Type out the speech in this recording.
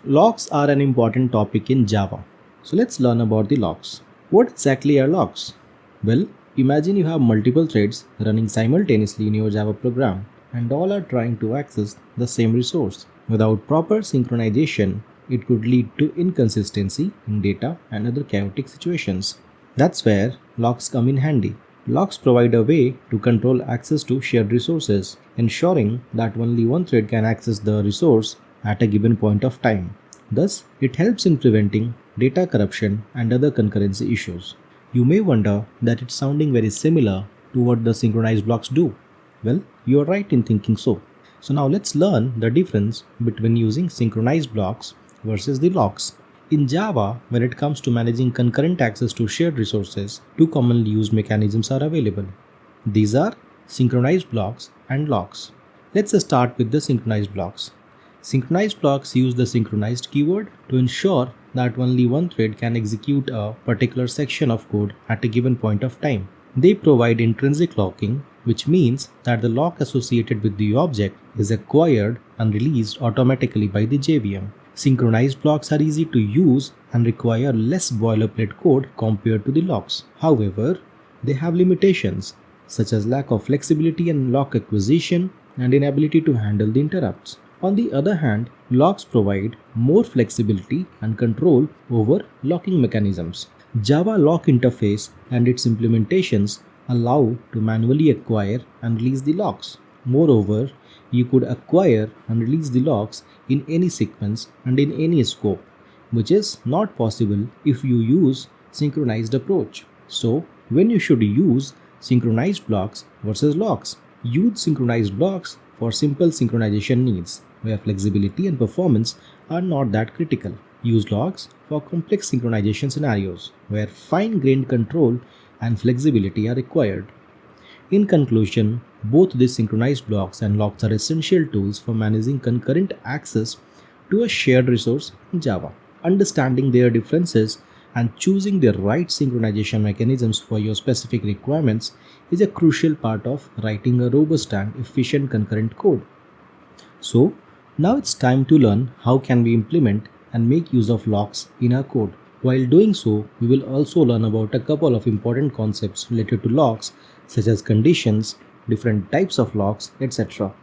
Locks are an important topic in Java. So let's learn about the locks. What exactly are locks? Well, imagine you have multiple threads running simultaneously in your Java program and all are trying to access the same resource. Without proper synchronization, it could lead to inconsistency in data and other chaotic situations. That's where locks come in handy. Locks provide a way to control access to shared resources, ensuring that only one thread can access the resource at a given point of time. Thus, it helps in preventing data corruption and other concurrency issues. You may wonder that it's sounding very similar to what the synchronized blocks do. Well, you are right in thinking so. So now let's learn the difference between using synchronized blocks versus the locks. In Java, when it comes to managing concurrent access to shared resources, two commonly used mechanisms are available. These are synchronized blocks and locks. Let's start with the synchronized blocks. Synchronized blocks use the synchronized keyword to ensure that only one thread can execute a particular section of code at a given point of time. They provide intrinsic locking, which means that the lock associated with the object is acquired and released automatically by the JVM. Synchronized blocks are easy to use and require less boilerplate code compared to the locks. However, they have limitations such as lack of flexibility in lock acquisition and inability to handle the interrupts. On the other hand, locks provide more flexibility and control over locking mechanisms. Java lock interface and its implementations allow to manually acquire and release the locks. Moreover, you could acquire and release the locks in any sequence and in any scope, which is not possible if you use synchronized approach. So, when you should use synchronized blocks versus locks? Use synchronized blocks for simple synchronization needs, where flexibility and performance are not that critical. Use locks for complex synchronization scenarios, where fine-grained control and flexibility are required. In conclusion, both these synchronized blocks and locks are essential tools for managing concurrent access to a shared resource in Java. Understanding their differences and choosing the right synchronization mechanisms for your specific requirements is a crucial part of writing a robust and efficient concurrent code. So, now it's time to learn how can we implement and make use of locks in our code. While doing so, we will also learn about a couple of important concepts related to locks such as conditions, different types of locks, etc.